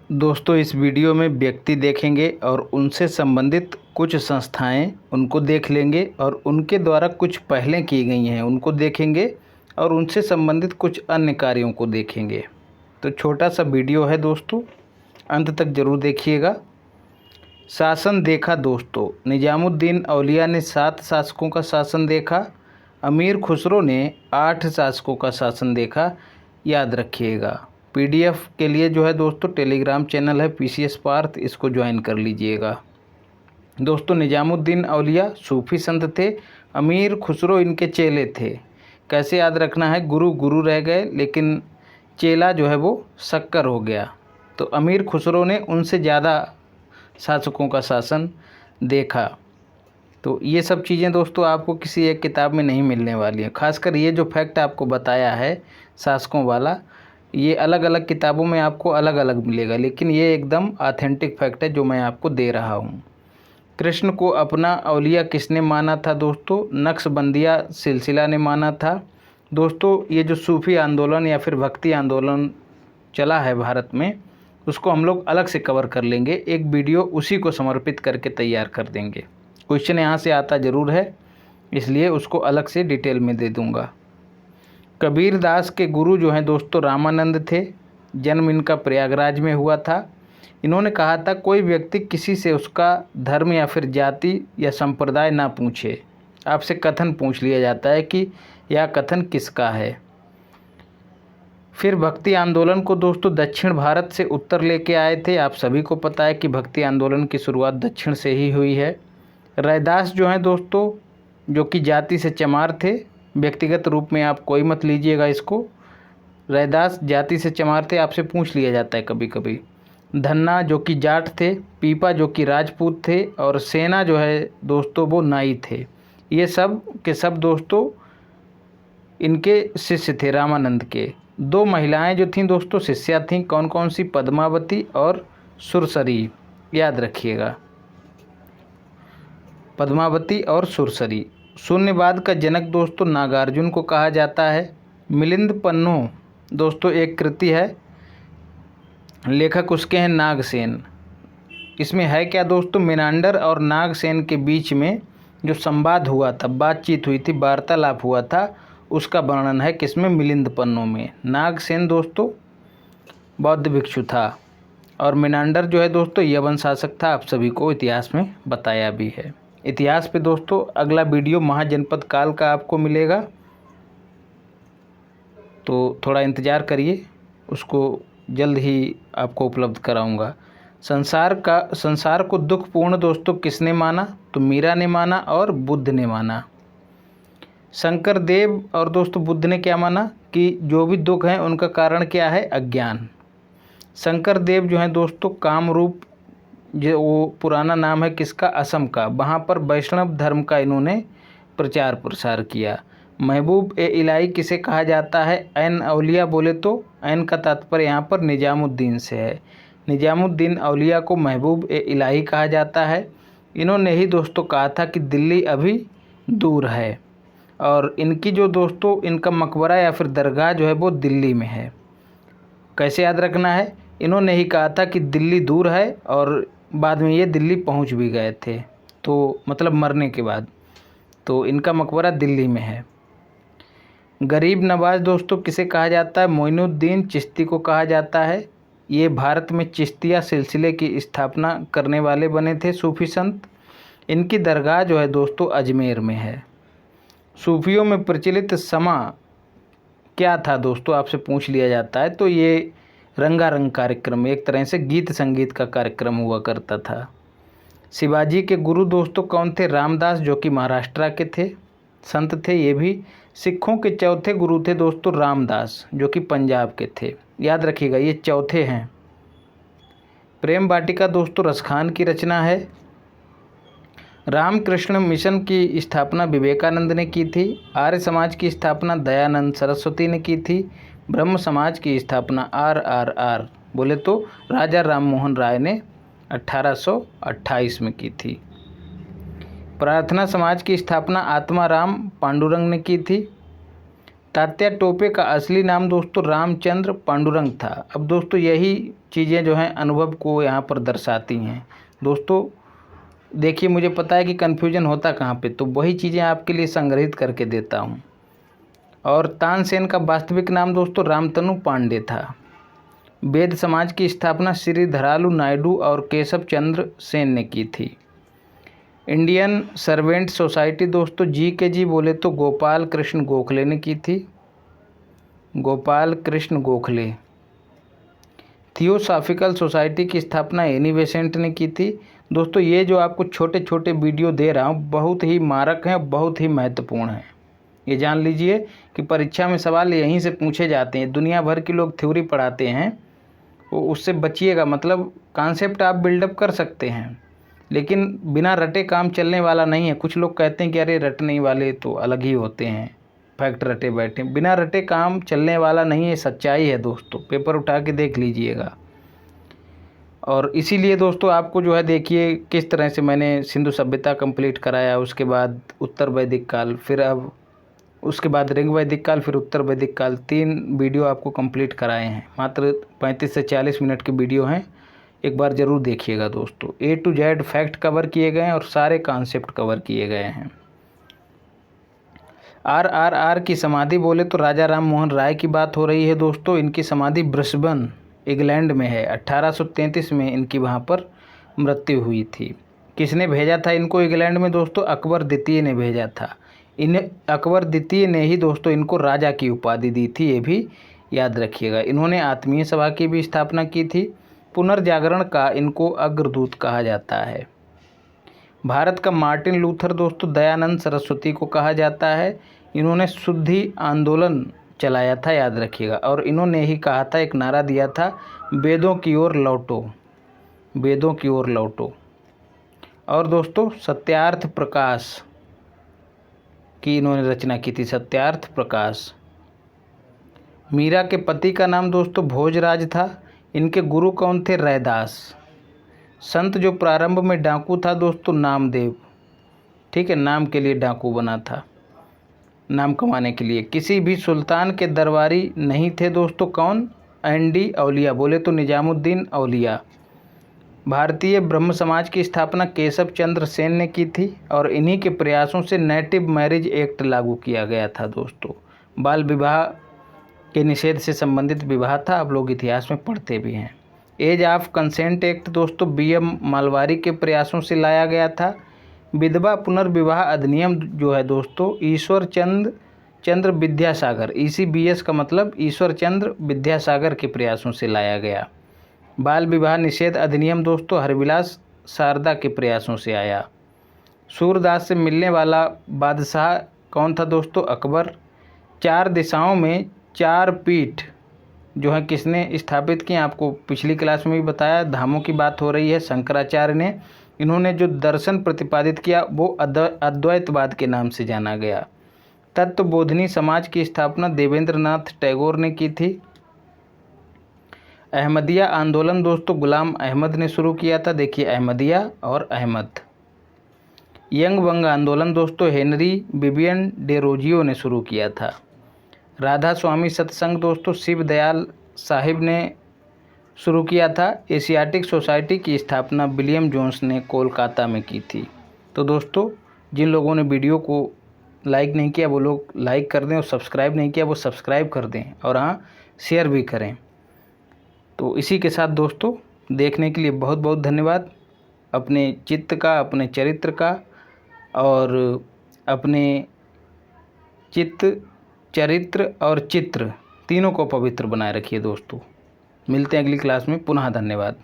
दोस्तों इस वीडियो में व्यक्ति देखेंगे और उनसे संबंधित कुछ संस्थाएं उनको देख लेंगे और उनके द्वारा कुछ पहलें की गई हैं उनको देखेंगे और उनसे संबंधित कुछ अन्य कार्यों को देखेंगे। तो छोटा सा वीडियो है दोस्तों, अंत तक ज़रूर देखिएगा। शासन देखा दोस्तों, निजामुद्दीन औलिया ने 7 शासकों का शासन देखा, अमीर खुसरो ने 8 शासकों का शासन देखा। याद रखिएगा। पीडीएफ के लिए जो है दोस्तों टेलीग्राम चैनल है पीसीएस पार्थ, इसको ज्वाइन कर लीजिएगा। दोस्तों निजामुद्दीन औलिया सूफी संत थे, अमीर खुसरो इनके चेले थे। कैसे याद रखना है, गुरु गुरु रह गए लेकिन चेला जो है वो शक्कर हो गया। तो अमीर खुसरो ने उनसे ज़्यादा शासकों का शासन देखा। तो ये सब चीज़ें दोस्तों आपको किसी एक किताब में नहीं मिलने वाली हैं। खासकर ये जो फैक्ट आपको बताया है शासकों वाला, ये अलग अलग किताबों में आपको अलग अलग मिलेगा, लेकिन ये एकदम ऑथेंटिक फैक्ट है जो मैं आपको दे रहा हूँ। कृष्ण को अपना औलिया किसने माना था दोस्तों? नक्शबंदिया सिलसिला ने माना था। दोस्तों ये जो सूफ़ी आंदोलन या फिर भक्ति आंदोलन चला है भारत में, उसको हम लोग अलग से कवर कर लेंगे, एक वीडियो उसी को समर्पित करके तैयार कर देंगे। क्वेश्चन यहाँ से आता ज़रूर है, इसलिए उसको अलग से डिटेल में दे दूँगा। कबीर दास के गुरु जो हैं दोस्तों रामानंद थे। जन्म इनका प्रयागराज में हुआ था। इन्होंने कहा था कोई व्यक्ति किसी से उसका धर्म या फिर जाति या संप्रदाय ना पूछे। आपसे कथन पूछ लिया जाता है कि यह कथन किसका है। फिर भक्ति आंदोलन को दोस्तों दक्षिण भारत से उत्तर लेके आए थे। आप सभी को पता है कि भक्ति आंदोलन की शुरुआत दक्षिण से ही हुई है। रैदास जो हैं दोस्तों, जो कि जाति से चमार थे, व्यक्तिगत रूप में आप कोई मत लीजिएगा इसको। रैदास जाति से चमार थे, आपसे पूछ लिया जाता है कभी कभी। धन्ना जो कि जाट थे, पीपा जो कि राजपूत थे, और सेना जो है दोस्तों वो नाई थे। ये सब के सब दोस्तों इनके शिष्य थे रामानंद के। 2 महिलाएं जो थीं दोस्तों शिष्या थीं, कौन कौन सी? पद्मावती और सुरसरी। याद रखिएगा, पद्मावती और सुरसरी। शून्यवाद का जनक दोस्तों नागार्जुन को कहा जाता है। मिलिंद पन्नो दोस्तों एक कृति है, लेखक उसके हैं नागसेन। इसमें है क्या दोस्तों? मेनांडर और नागसेन के बीच में जो संवाद हुआ था, बातचीत हुई थी, वार्तालाप हुआ था, उसका वर्णन है किसमें? मिलिंद पन्नो में। नागसेन दोस्तों बौद्ध भिक्षु था और मेनांडर जो है दोस्तों यवन शासक था। आप सभी को इतिहास में बताया भी है। इतिहास पे दोस्तों अगला वीडियो महाजनपद काल का आपको मिलेगा, तो थोड़ा इंतज़ार करिए, उसको जल्द ही आपको उपलब्ध कराऊंगा। संसार को दुखपूर्ण दोस्तों किसने माना? तो मीरा ने माना और बुद्ध ने माना। शंकर देव और दोस्तों बुद्ध ने क्या माना कि जो भी दुख हैं उनका कारण क्या है? अज्ञान। शंकर देव जो हैं दोस्तों कामरूप, जो वो पुराना नाम है किसका? असम का, वहाँ पर वैष्णव धर्म का इन्होंने प्रचार प्रसार किया। महबूब ए इलाही किसे कहा जाता है? ऐन औलिया बोले तो ऐन का तात्पर्य यहाँ पर निजामुद्दीन से है। निजामुद्दीन औलिया को महबूब ए इलाही कहा जाता है। इन्होंने ही दोस्तों कहा था कि दिल्ली अभी दूर है, और इनकी जो दोस्तों इनका मकबरा या फिर दरगाह जो है वो दिल्ली में है। कैसे याद रखना है? इन्होंने ही कहा था कि दिल्ली दूर है, और बाद में ये दिल्ली पहुंच भी गए थे, तो मतलब मरने के बाद। तो इनका मकबरा दिल्ली में है। गरीब नवाज दोस्तों किसे कहा जाता है? मोइनुद्दीन चिश्ती को कहा जाता है। ये भारत में चिश्तिया सिलसिले की स्थापना करने वाले बने थे सूफी संत। इनकी दरगाह जो है दोस्तों अजमेर में है। सूफियों में प्रचलित समा क्या था दोस्तों? आपसे पूछ लिया जाता है। तो ये रंगारंग कार्यक्रम, एक तरह से गीत संगीत का कार्यक्रम हुआ करता था। शिवाजी के गुरु दोस्तों कौन थे? रामदास, जो कि महाराष्ट्र के थे, संत थे ये भी। सिखों के चौथे गुरु थे दोस्तों रामदास, जो कि पंजाब के थे। याद रखिएगा ये चौथे हैं। प्रेम वाटिका दोस्तों रसखान की रचना है। रामकृष्ण मिशन की स्थापना विवेकानंद ने की थी। आर्य समाज की स्थापना दयानंद सरस्वती ने की थी। ब्रह्म समाज की स्थापना RRR बोले तो राजा राममोहन राय ने 1828 में की थी। प्रार्थना समाज की स्थापना आत्माराम पांडुरंग ने की थी। तात्या टोपे का असली नाम दोस्तों रामचंद्र पांडुरंग था। अब दोस्तों यही चीज़ें जो हैं अनुभव को यहाँ पर दर्शाती हैं। दोस्तों देखिए, मुझे पता है कि कन्फ्यूजन होता कहाँ पे, तो वही चीज़ें आपके लिए संग्रहित करके देता हूँ। और तानसेन का वास्तविक नाम दोस्तों रामतनु पांडे था। वेद समाज की स्थापना श्री धरालू नायडू और केशव चंद्र सेन ने की थी। इंडियन सर्वेंट सोसाइटी दोस्तों जी बोले तो गोपाल कृष्ण गोखले ने की थी। गोपाल कृष्ण गोखले। थियोसॉफिकल सोसाइटी की स्थापना एनी बेसेंट ने की थी। दोस्तों ये जो आपको छोटे छोटे वीडियो दे रहा हूँ बहुत ही मारक हैं, बहुत ही महत्वपूर्ण हैं। ये जान लीजिए कि परीक्षा में सवाल यहीं से पूछे जाते हैं। दुनिया भर के लोग थ्योरी पढ़ाते हैं, वो उससे बचिएगा। मतलब कॉन्सेप्ट आप बिल्डअप कर सकते हैं, लेकिन बिना रटे काम चलने वाला नहीं है। कुछ लोग कहते हैं कि अरे रटने वाले तो अलग ही होते हैं, फैक्ट रटे बैठे। बिना रटे काम चलने वाला नहीं है, सच्चाई है दोस्तों। पेपर उठा के देख लीजिएगा। और इसीलिए दोस्तों आपको जो है देखिए किस तरह से मैंने सिंधु सभ्यता कंप्लीट कराया, उसके बाद उत्तर वैदिक काल, फिर अब उसके बाद ऋग वैदिक काल, फिर उत्तर वैदिक काल। 3 वीडियो आपको कंप्लीट कराए हैं। मात्र 35 से 40 मिनट के वीडियो हैं, एक बार ज़रूर देखिएगा दोस्तों। A to Z fact cover किए गए हैं और सारे कॉन्सेप्ट कवर किए गए हैं। RRR की समाधि बोले तो राजा राम मोहन राय की बात हो रही है दोस्तों। इनकी समाधि ब्रिस्बेन इंग्लैंड में है। 1833 में इनकी वहाँ पर मृत्यु हुई थी। किसने भेजा था इनको इंग्लैंड में दोस्तों? अकबर द्वितीय ने भेजा था। इन्हें अकबर द्वितीय ने ही दोस्तों इनको राजा की उपाधि दी थी, ये भी याद रखिएगा। इन्होंने आत्मीय सभा की भी स्थापना की थी। पुनर्जागरण का इनको अग्रदूत कहा जाता है। भारत का मार्टिन लूथर दोस्तों दयानंद सरस्वती को कहा जाता है। इन्होंने शुद्धि आंदोलन चलाया था, याद रखिएगा। और इन्होंने ही कहा था, एक नारा दिया था, वेदों की ओर लौटो, वेदों की ओर लौटो। और दोस्तों सत्यार्थ प्रकाश की इन्होंने रचना की थी, सत्यार्थ प्रकाश। मीरा के पति का नाम दोस्तों भोजराज था। इनके गुरु कौन थे? रैदास। संत जो प्रारंभ में डाकू था दोस्तों नामदेव, ठीक है, नाम के लिए डाकू बना था, नाम कमाने के लिए। किसी भी सुल्तान के दरबारी नहीं थे दोस्तों। कौन? एनडी औलिया बोले तो निजामुद्दीन औलिया। भारतीय ब्रह्म समाज की स्थापना केशव चंद्र सेन ने की थी और इन्हीं के प्रयासों से नेटिव मैरिज एक्ट लागू किया गया था दोस्तों। बाल विवाह के निषेध से संबंधित विवाह था, आप लोग इतिहास में पढ़ते भी हैं। एज ऑफ कंसेंट एक्ट दोस्तों BM मालवारी के प्रयासों से लाया गया था। विधवा पुनर्विवाह अधिनियम जो है दोस्तों ईश्वर चंद्र विद्यासागर, ECBS का मतलब ईश्वर चंद्र विद्यासागर के प्रयासों से लाया गया। बाल विवाह निषेध अधिनियम दोस्तों हरविलास शारदा के प्रयासों से आया। सूरदास से मिलने वाला बादशाह कौन था दोस्तों? अकबर। 4 दिशाओं में 4 पीठ जो है किसने स्थापित किए? आपको पिछली क्लास में भी बताया, धामों की बात हो रही है, शंकराचार्य ने। इन्होंने जो दर्शन प्रतिपादित किया वो अद्वैतवाद के नाम से जाना गया। तत्वबोधिनी समाज की स्थापना देवेंद्रनाथ टैगोर ने की थी। अहमदिया आंदोलन दोस्तों गुलाम अहमद ने शुरू किया था। देखिए अहमदिया और अहमद। यंग बंग आंदोलन दोस्तों हेनरी विवियन डेरोजियो ने शुरू किया था। राधा स्वामी सत्संग दोस्तों शिव दयाल साहिब ने शुरू किया था। एशियाटिक सोसाइटी की स्थापना विलियम जोन्स ने कोलकाता में की थी। तो दोस्तों जिन लोगों ने वीडियो को लाइक नहीं किया वो लोग लाइक कर दें, और सब्सक्राइब नहीं किया वो सब्सक्राइब कर दें, और हाँ शेयर भी करें। तो इसी के साथ दोस्तों देखने के लिए बहुत बहुत धन्यवाद। अपने चित्त का, अपने चरित्र का और अपने चित्त, चरित्र और चित्र तीनों को पवित्र बनाए रखिए दोस्तों। मिलते हैं अगली क्लास में। पुनः धन्यवाद।